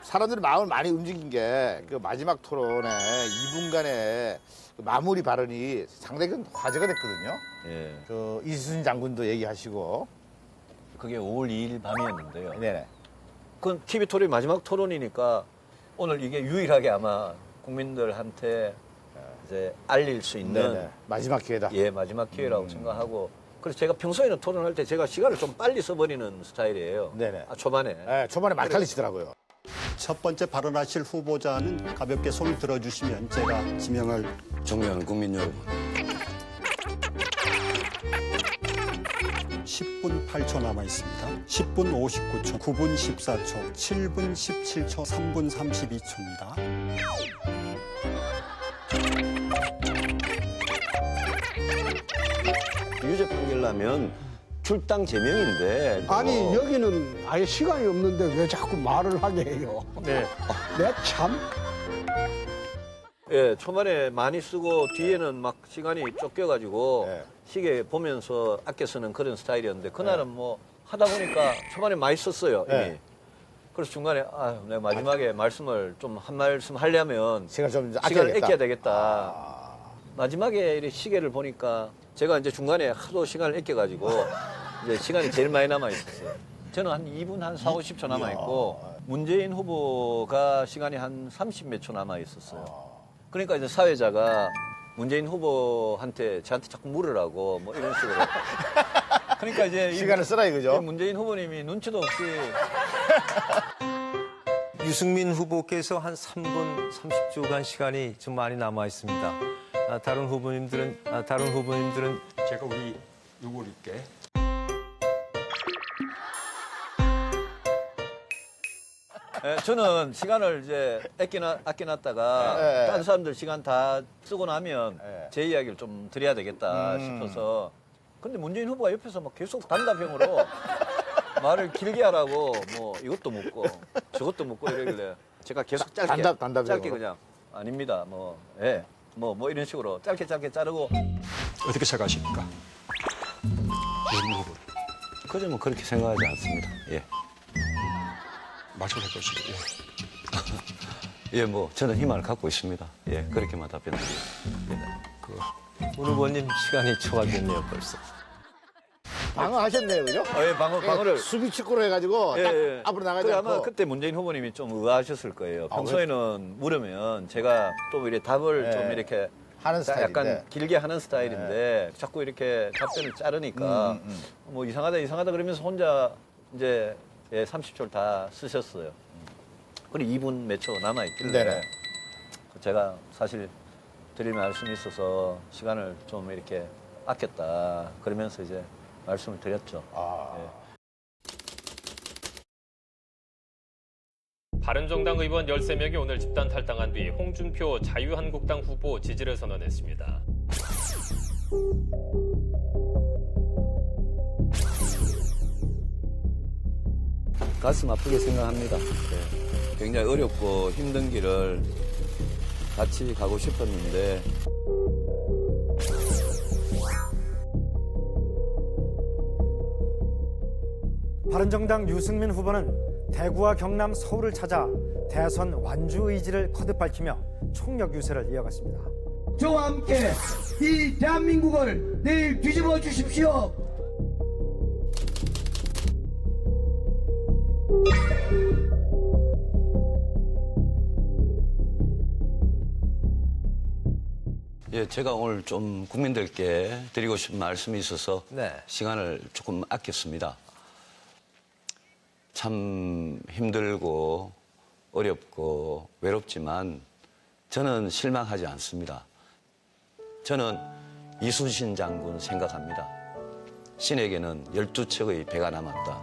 사람들이 마음을 많이 움직인 게 그 마지막 토론의 2분간의 그 마무리 발언이 상당히 큰 화제가 됐거든요. 예. 그 이순신 장군도 얘기하시고. 그게 5월 2일 밤이었는데요. 네네. 그건 TV 토론이 마지막 토론이니까 오늘 이게 유일하게 아마 국민들한테 이제 알릴 수 있는 네네. 마지막 기회다. 예, 마지막 기회라고 생각하고 그래서 제가 평소에는 토론할 때 제가 시간을 좀 빨리 써버리는 스타일이에요. 네네. 초반에. 네, 초반에 막달리시더라고요. 첫 번째 발언하실 후보자는 가볍게 손 들어주시면 제가 지명을. 존경하는 국민 여러분. 10분 8초 남아 있습니다. 10분 59초, 9분 14초, 7분 17초, 3분 32초입니다. 유죄 판결 나면 출당 제명인데. 아니 여기는 아예 시간이 없는데 왜 자꾸 말을 하게 해요? 네. 내 참. 예, 초반에 많이 쓰고 뒤에는 막 시간이 쫓겨가지고 네. 시계 보면서 아껴 쓰는 그런 스타일이었는데 그날은 뭐 하다 보니까 초반에 많이 썼어요, 이미. 네. 그래서 중간에 내가 마지막에 말씀을 좀 한 말씀 하려면 시간 좀 시간을 아껴야겠다. 아껴야 되겠다. 마지막에 이렇게 시계를 보니까 제가 이제 중간에 하도 시간을 아껴가지고 이제 시간이 제일 많이 남아있었어요. 저는 한 2분 한 4, 50초 남아있고 문재인 후보가 시간이 한 30 몇 초 남아있었어요. 그러니까 이제 사회자가 문재인 후보한테 저한테 자꾸 물으라고 뭐 이런 식으로. 그러니까 이제 시간을 쓰라 이거죠. 문재인 후보님이 눈치도 없이 유승민 후보께서 한 3분 30초간 시간이 좀 많이 남아 있습니다. 다른 후보님들은 제가 우리 요걸 읽게. 예, 저는 시간을 이제 아껴놨다가 네. 다른 사람들 시간 다 쓰고 나면 네. 제 이야기를 좀 드려야 되겠다 싶어서. 근데 문재인 후보가 옆에서 막 계속 단답형으로 말을 길게 하라고 뭐 이것도 묻고 저것도 묻고 이러길래 제가 계속 짧게 짧게 그냥 아닙니다. 뭐 예. 뭐 이런 식으로 짧게 자르고. 어떻게 생각하십니까? 그저 뭐 그렇게 생각하지 않습니다. 예. 말씀해 주시죠. 예, 뭐 저는 희망을 갖고 있습니다. 예, 그렇게만 답변드립니다. 오 후보님 시간이 초과됐네요 벌써. 방어하셨네요, 그죠? 예, 방어를 수비 축구로 해가지고 딱 앞으로 나가지 그래, 않고. 아마 그때 문재인 후보님이 좀 의아하셨을 거예요. 평소에는 물으면 제가 또 이렇게 답을 좀 이렇게 하는 스타일인데. 약간 길게 하는 스타일인데 자꾸 이렇게 답변을 자르니까 뭐 이상하다 그러면서 혼자 이제 30초를 다 쓰셨어요. 그리고 2분 몇 초 남아있길래 네네. 제가 사실 드릴 말씀이 있어서 시간을 좀 이렇게 아꼈다 그러면서 이제 말씀을 드렸죠. 바른정당 의원 13명이 오늘 집단 탈당한 뒤 홍준표 자유한국당 후보 지지를 선언했습니다. 가슴 아프게 생각합니다. 네. 굉장히 어렵고 힘든 길을 같이 가고 싶었는데 바른정당 유승민 후보는 대구와 경남, 서울을 찾아 대선 완주 의지를 거듭 밝히며 총력 유세를 이어갔습니다. 저와 함께 이 대한민국을 내일 뒤집어 주십시오. 예, 제가 오늘 좀 국민들께 드리고 싶은 말씀이 있어서 시간을 조금 아꼈습니다. 참 힘들고 어렵고 외롭지만 저는 실망하지 않습니다. 저는 이순신 장군 생각합니다. 신에게는 12척의 배가 남았다.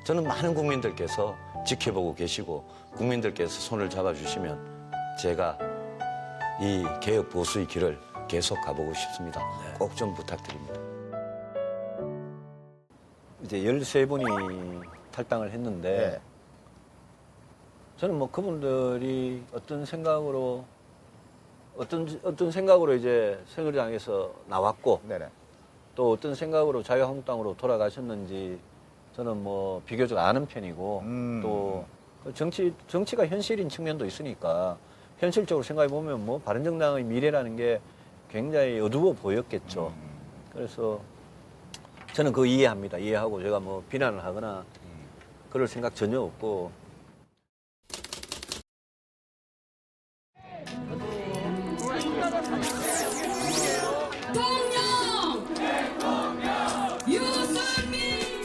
저는 많은 국민들께서 지켜보고 계시고 국민들께서 손을 잡아주시면 제가 이 개혁 보수의 길을 계속 가보고 싶습니다. 꼭 좀 부탁드립니다. 이제 13분이 탈당을 했는데 저는 뭐 그분들이 어떤 생각으로 이제 새누리당에서 나왔고 또 어떤 생각으로 자유한국당으로 돌아가셨는지 저는 뭐 비교적 아는 편이고 또 정치가 현실인 측면도 있으니까 현실적으로 생각해 보면 뭐 바른정당의 미래라는 게 굉장히 어두워 보였겠죠. 그래서 저는 그거 이해합니다. 이해하고 제가 뭐 비난을 하거나 그럴 생각 전혀 없고.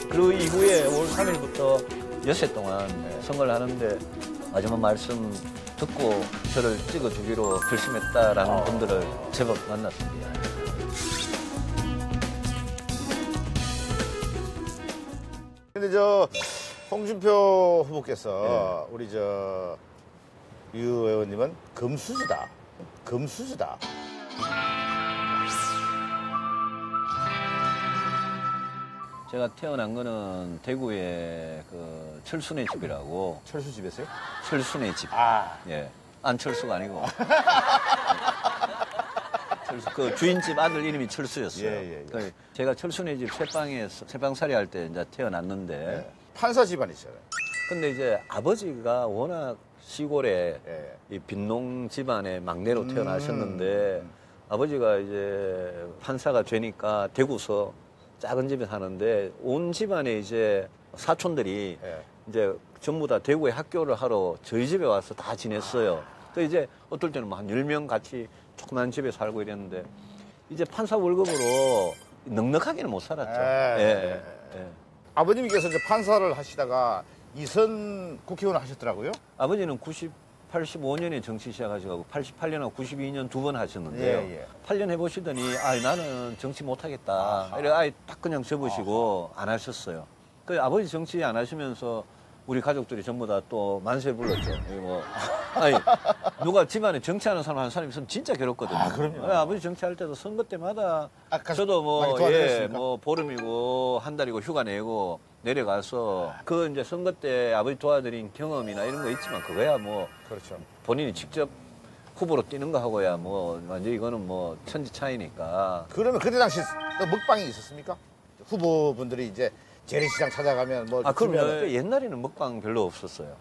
그 이후에 5월 3일부터 엿새 동안 선거를 하는데 마지막 말씀 듣고 저를 찍어주기로 결심했다라는 분들을 제법 만났습니다. 근데 저 홍준표 후보께서 우리 저 유 의원님은 금수저다. 금수저다. 제가 태어난 거는 대구의 그 철순의 집이라고. 철수 집에서요? 철순의 집. 아. 예. 안철수가 아니고. 철수, 그 주인집 아들 이름이 철수였어요. 예. 그 제가 철순의 집 새방살이 할 때 이제 태어났는데. 판사 집안이시잖아요. 근데 이제 아버지가 워낙 시골에 예. 이 빈농 집안의 막내로 태어나셨는데 아버지가 이제 판사가 되니까 대구서 작은 집에 사는데 온 집안에 이제 사촌들이 예. 이제 전부 다 대구에 학교를 하러 저희 집에 와서 다 지냈어요. 또 이제 어떨 때는 뭐 한 10명 같이 조그만 집에 살고 이랬는데 이제 판사 월급으로 넉넉하게는 못 살았죠. 예. 아버님께서 이제 판사를 하시다가 이선 국회의원을 하셨더라고요. 아버지는 85년에 정치 시작하셔가지고 88년하고 92년 두 번 하셨는데요. 예. 8년 해보시더니 나는 정치 못하겠다. 이래 아예 딱 그냥 접으시고 안 하셨어요. 그 아버지 정치 안 하시면서 우리 가족들이 전부 다 또 만세 불렀죠. 뭐 아니 누가 집안에 정치하는 사람 한 사람 있으면 진짜 괴롭거든요. 그럼요. 아버지 정치할 때도 선거 때마다 저도 많이 도와드렸습니까? 뭐 보름이고 한 달이고 휴가 내고 내려가서 그 이제 선거 때 아버지 도와드린 경험이나 이런 거 있지만 그거야 뭐 그렇죠. 본인이 직접 후보로 뛰는 거 하고야 뭐 완전 이거는 뭐 천지 차이니까. 그러면 그때 당시 또 먹방이 있었습니까? 후보분들이 이제 재래시장 찾아가면 뭐 그러면 옛날에는 먹방 별로 없었어요.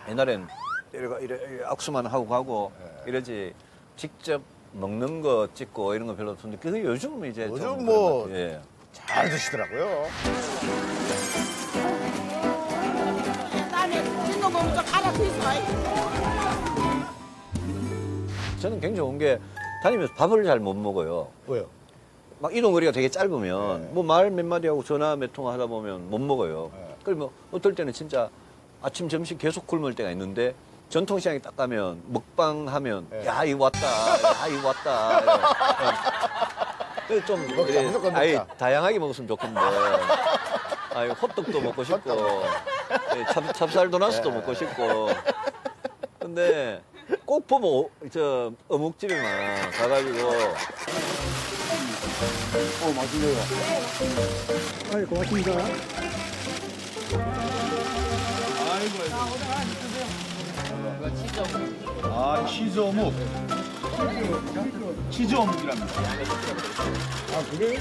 옛날엔 이래 악수만 하고 가고 이러지 직접 먹는 거 찍고 이런 거 별로 없었는데 그게 요즘은 이제 요즘 좀 뭐 그런 것 같아요. 예. 잘 드시더라고요. 저는 굉장히 좋은 게 다니면서 밥을 잘 못 먹어요. 왜요? 막 이동거리가 되게 짧으면 뭐 말 몇 마디 하고 전화 몇 통 하다 보면 못 먹어요. 그러면 어떨 때는 진짜 아침 점심 계속 굶을 때가 있는데 전통시장에 딱 가면 먹방하면 야 이거 왔다, 야 이거 왔다. 그래서 좀 무조건 먹자. 다양하게 먹었으면 좋겠는데. 호떡도 먹고 싶고 찹쌀 도나스도 먹고 싶고. 근데 꼭 보면 저 어묵집에만 가가지고. 맛있네요. 아이, 고맙습니다. 아, 치즈 어묵. 치즈 어묵이랍니다. 아, 그래요?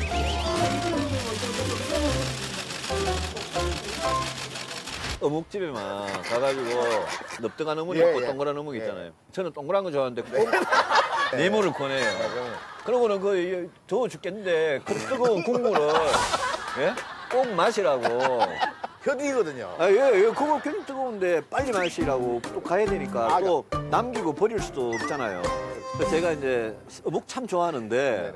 어묵집에만 가가지고 넙등한 어묵 있고 동그란 어묵 있잖아요. 저는 동그란 거 좋아하는데 꼭 네모를 권해요. 그러고는 그 더워 죽겠는데 그 뜨거운 국물을 꼭 마시라고. 현디거든요. 그거 굉장히 뜨거운데 빨리 마시라고 또 가야 되니까 또 남기고 버릴 수도 없잖아요. 그래서 제가 이제 어묵 참 좋아하는데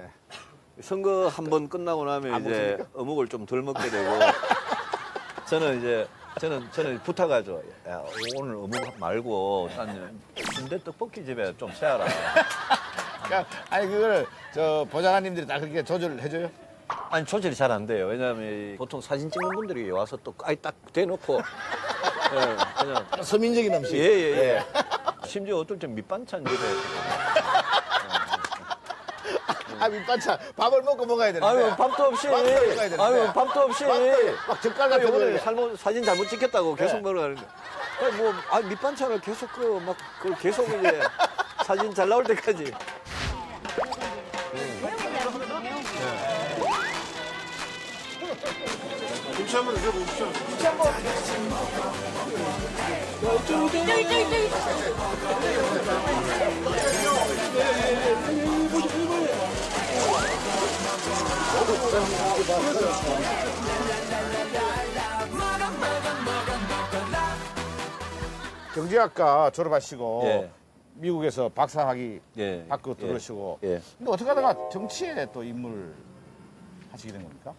선거 한 번 끝나고 나면 이제 어묵을 좀 덜 먹게 되고 저는 부탁하죠. 야, 오늘 어묵 말고 순대 떡볶이 집에 좀 세워라. 아니 그걸 저 보좌관님들이 다 그렇게 조절을 해줘요? 아니 조절이 잘 안 돼요. 왜냐하면 보통 사진 찍는 분들이 와서 또 딱 대놓고 그냥 서민적인 음식. 예. 심지어 어떨 땐 밑반찬 집에. 밑반찬 밥을 먹고 먹어야 되는데. 밥도 없이. 밥도 없이. 막 젓갈 같은 이번에 사진 잘못 찍혔다고 계속 먹으러 가는데. 밑반찬을 계속 계속 이제 사진 잘 나올 때까지. 부채 한번 드셔보십시오. 경제학과 졸업하시고 예. 미국에서 박사학위 예. 받고 들어오시고 예. 근데 어떻게 하다가 정치에 또 입문을 하시게 된 겁니까?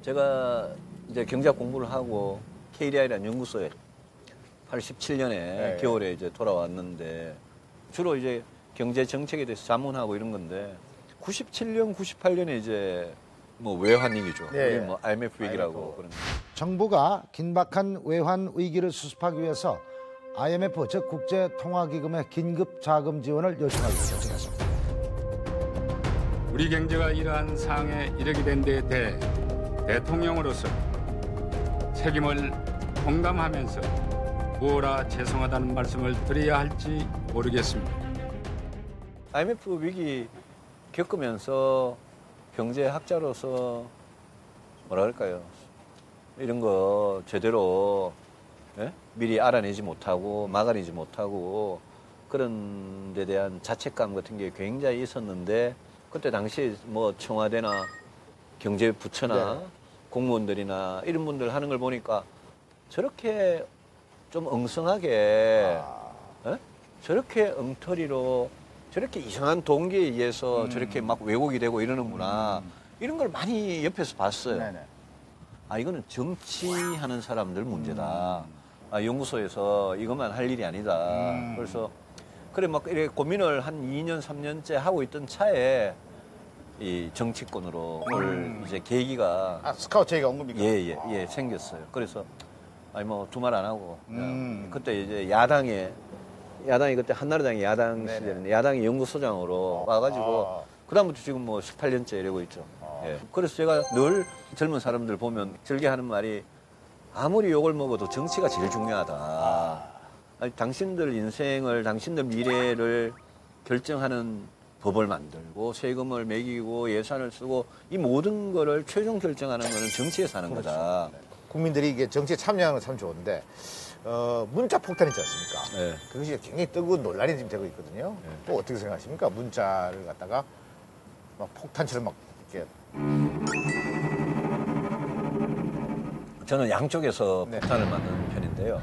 제가 이제 경제학 공부를 하고 KDI라는 연구소에 87년에 예. 겨울에 이제 돌아왔는데 주로 이제 경제 정책에 대해서 자문하고 이런 건데 97년, 98년에 이제 뭐 외환 위기죠. 예. 뭐 IMF 위기라고 그런. 정부가 긴박한 외환 위기를 수습하기 위해서 IMF 즉 국제통화기금의 긴급 자금 지원을 요청하기 결정했습니다. 우리 경제가 이러한 상황에 이르게 된 데 대해 대통령으로서 책임을 공감하면서 무엇라 죄송하다는 말씀을 드려야 할지 모르겠습니다. IMF 위기 겪으면서 경제학자로서 뭐라 그럴까요? 이런 거 제대로 미리 알아내지 못하고 막아내지 못하고 그런 데 대한 자책감 같은 게 굉장히 있었는데 그때 당시 뭐 청와대나 경제부처나 공무원들이나 이런 분들 하는 걸 보니까 저렇게 좀 엉성하게 저렇게 엉터리로 저렇게 이상한 동기에 의해서 저렇게 막 왜곡이 되고 이러는구나 이런 걸 많이 옆에서 봤어요. 네네. 아 이거는 정치하는 사람들 문제다. 아, 연구소에서 이것만 할 일이 아니다. 그래서 그래 막 이렇게 고민을 한 2년 3년째 하고 있던 차에 이 정치권으로 올 이제 계기가 스카우트 얘기가 온 겁니까? 예, 생겼어요. 그래서 아니 뭐 두말 안 하고 그때 이제 야당이 그때 한나라당이 야당 시절인데 야당의 연구소장으로 와가지고 그다음부터 지금 뭐 18년째 이러고 있죠. 예. 그래서 제가 늘 젊은 사람들 보면 즐겨 하는 말이 아무리 욕을 먹어도 정치가 제일 중요하다. 아니, 당신들 인생을, 당신들 미래를 결정하는 법을 만들고 세금을 매기고 예산을 쓰고 이 모든 거를 최종 결정하는 거는 정치에서 하는 거다. 국민들이 이게 정치에 참여하는 건 참 좋은데 문자 폭탄 있지 않습니까? 네. 그것이 굉장히 뜨거운 논란이 지금 되고 있거든요. 또 어떻게 생각하십니까? 문자를 갖다가 막 폭탄처럼 막 이렇게 저는 양쪽에서 폭탄을 맞는 편인데요.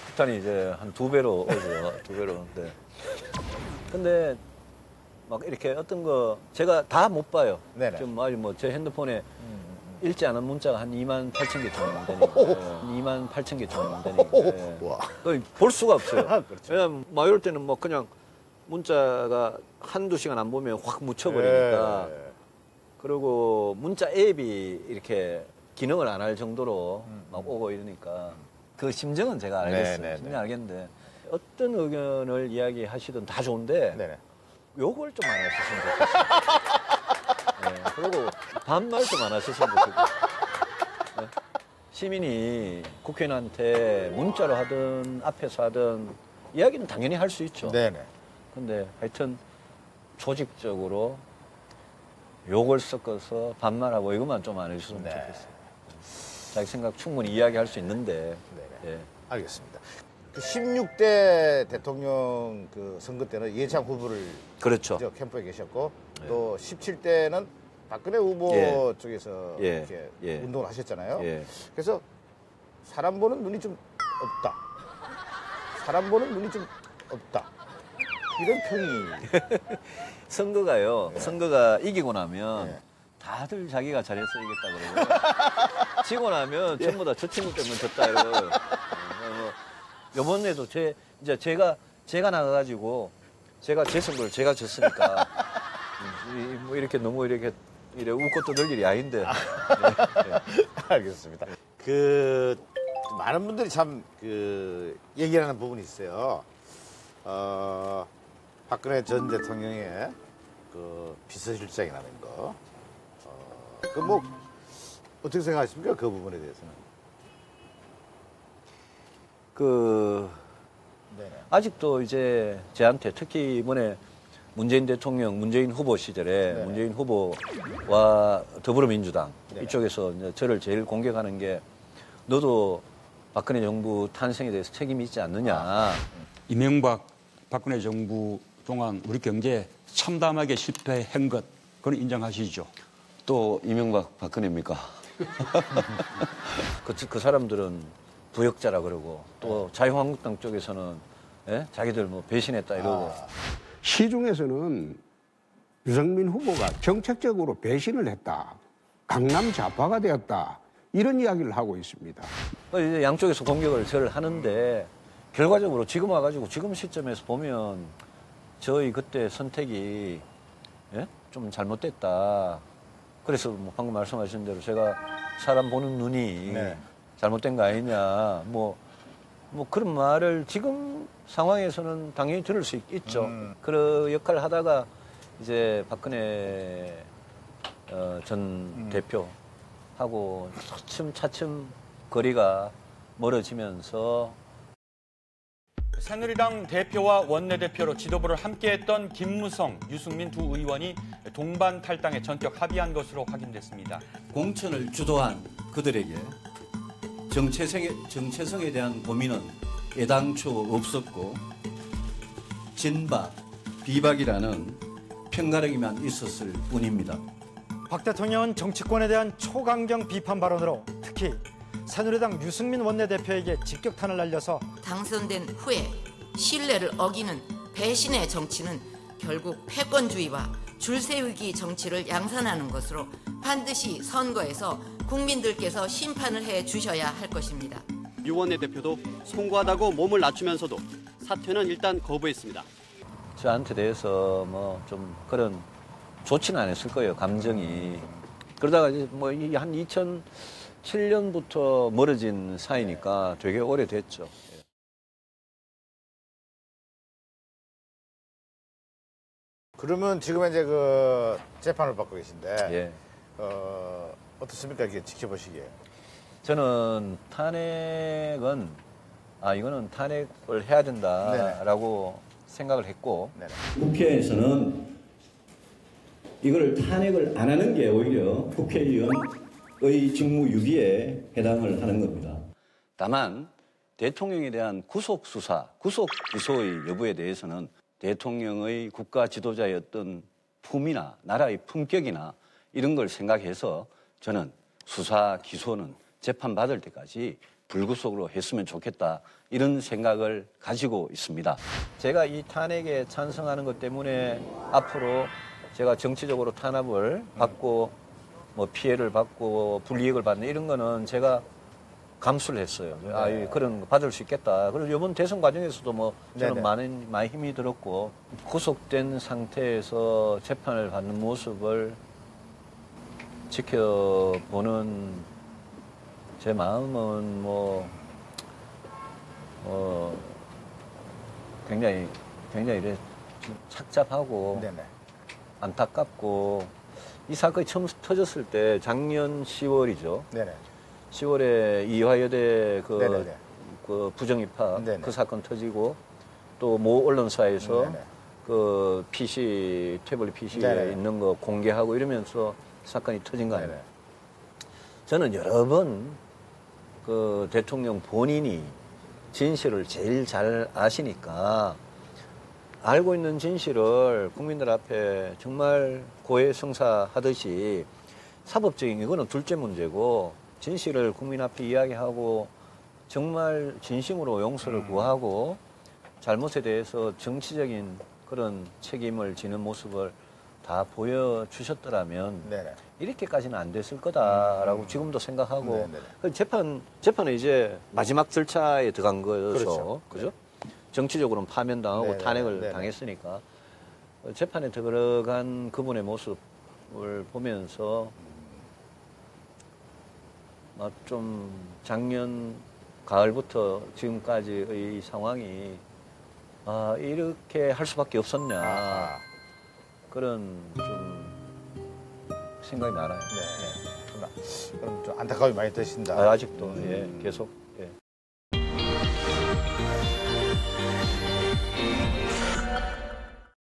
폭탄이 이제 한 2배로 오죠. 2배로. 근데 막 이렇게 어떤 거 제가 다 못 봐요. 네네. 지금 아주 뭐 제 핸드폰에 읽지 않은 문자가 한 28,000개 정도 되니까. 28,000개 정도 되니까. 볼 수가 없어요. 그렇죠. 왜냐면 막 이럴 때는 뭐 그냥 문자가 한두 시간 안 보면 확 묻혀버리니까. 그리고 문자 앱이 이렇게 기능을 안 할 정도로 막 오고 이러니까 그 심정은 제가 알겠어요. 심정 알겠는데 어떤 의견을 이야기하시든 다 좋은데 욕을 좀 안 하셨으면 좋겠어요. 그리고 반말 좀 안 하셨으면 좋겠어요. 시민이 국회의원한테 문자로 하든 앞에서 하든 이야기는 당연히 할 수 있죠. 근데 하여튼 조직적으로 욕을 섞어서 반말하고 이것만 좀 안 해주셨으면 좋겠어요. 자기 생각 충분히 이야기할 수 있는데. 알겠습니다. 그 16대 대통령 그 선거 때는 이해창 후보를 그렇죠. 캠프에 계셨고 또 17대는 박근혜 후보 쪽에서 이렇게 운동을 하셨잖아요. 그래서 사람 보는 눈이 좀 없다. 사람 보는 눈이 좀 없다. 이런 평이 선거가요. 선거가 이기고 나면 다들 자기가 잘해서 이겼다 그러고 지고 나면 전부 다 저 친구 때문에 졌다 이러고 이번에도 이제 제가 나가가지고 제가 제 선거를 제가 졌으니까 뭐 이렇게 너무 이렇게 웃고 떠들 일이 아닌데. 알겠습니다. 그 많은 분들이 참 그 얘기하는 부분이 있어요. 박근혜 전 대통령의 그 비서실장이라는 거. 그 뭐 어떻게 생각하십니까? 그 부분에 대해서는. 아직도 이제 저한테 특히 이번에 문재인 대통령, 문재인 후보 시절에 네네. 문재인 후보와 더불어민주당 네네. 이쪽에서 이제 저를 제일 공격하는 게 너도 박근혜 정부 탄생에 대해서 책임이 있지 않느냐. 이명박 박근혜 정부 동안 우리 경제에 참담하게 실패한 것, 그건 인정하시죠? 또 이명박 박근혜입니까? 그 사람들은 부역자라 그러고 또 자유한국당 쪽에서는 자기들 뭐 배신했다 이러고. 시중에서는 유승민 후보가 정책적으로 배신을 했다. 강남 좌파가 되었다. 이런 이야기를 하고 있습니다. 이제 양쪽에서 공격을 저를 하는데 결과적으로 지금 와가지고 지금 시점에서 보면 저희 그때 선택이 좀 잘못됐다. 그래서 뭐 방금 말씀하신 대로 제가 사람 보는 눈이 잘못된 거 아니냐. 뭐 그런 말을 지금 상황에서는 당연히 들을 수 있죠. 그런 역할을 하다가 이제 박근혜 전 대표하고 차츰 거리가 멀어지면서 새누리당 대표와 원내대표로 지도부를 함께했던 김무성, 유승민 두 의원이 동반 탈당에 전격 합의한 것으로 확인됐습니다. 공천을 주도한 그들에게 정체성에 대한 고민은 애당초 없었고 진박, 비박이라는 편가르기만 있었을 뿐입니다. 박 대통령은 정치권에 대한 초강경 비판 발언으로 특히 새누리당 유승민 원내대표에게 직격탄을 날려서 당선된 후에 신뢰를 어기는 배신의 정치는 결국 패권주의와 줄세우기 정치를 양산하는 것으로 반드시 선거에서 국민들께서 심판을 해 주셔야 할 것입니다. 유 원내대표도 송구하다고 몸을 낮추면서도 사퇴는 일단 거부했습니다. 저한테 대해서 뭐 좀 그런 좋지는 않았을 거예요, 감정이. 그러다가 이제 뭐 한 2007년부터 멀어진 사이니까 되게 오래됐죠. 그러면 지금 이제 그 재판을 받고 계신데, 예. 어떻습니까? 이게 지켜보시기에. 저는 이거는 탄핵을 해야 된다라고 생각을 했고, 국회에서는 이걸 탄핵을 안 하는 게 오히려 국회의원의 직무유기에 해당을 하는 겁니다. 다만 대통령에 대한 구속수사, 구속기소의 여부에 대해서는 대통령의 국가 지도자의 어떤 품이나 나라의 품격이나 이런 걸 생각해서 저는 수사, 기소는 재판받을 때까지 불구속으로 했으면 좋겠다, 이런 생각을 가지고 있습니다. 제가 이 탄핵에 찬성하는 것 때문에 앞으로 제가 정치적으로 탄압을 받고 뭐 피해를 받고 불이익을 받는 이런 거는 제가 감수를 했어요. 그런 거 받을 수 있겠다. 그리고 이번 대선 과정에서도 뭐 저는 많이 힘이 들었고, 구속된 상태에서 재판을 받는 모습을 지켜보는 제 마음은 굉장히 이래 착잡하고 안타깝고, 이 사건이 처음 터졌을 때 작년 10월이죠. 10월에 이화여대 그 부정입학 그 사건 터지고, 또 모 언론사에서 그 PC, 태블릿 PC에 있는 거 공개하고 이러면서 사건이 터진 거 아니에요. 저는 여러 번 그 대통령 본인이 진실을 제일 잘 아시니까 알고 있는 진실을 국민들 앞에 정말 고해성사하듯이, 사법적인 이거는 둘째 문제고, 진실을 국민 앞에 이야기하고 정말 진심으로 용서를 구하고 잘못에 대해서 정치적인 그런 책임을 지는 모습을 다 보여주셨더라면 이렇게까지는 안 됐을 거다라고 지금도 생각하고, 재판은 이제 마지막 절차에 들어간 거여서, 그죠? 정치적으로는 파면당하고 탄핵을 당했으니까 재판에 들어간 그분의 모습을 보면서 좀 작년 가을부터 지금까지의 상황이 이렇게 할 수밖에 없었냐, 그런 좀 생각이 나요. 그럼 좀 안타까움이 많이 드신다. 아직도 계속.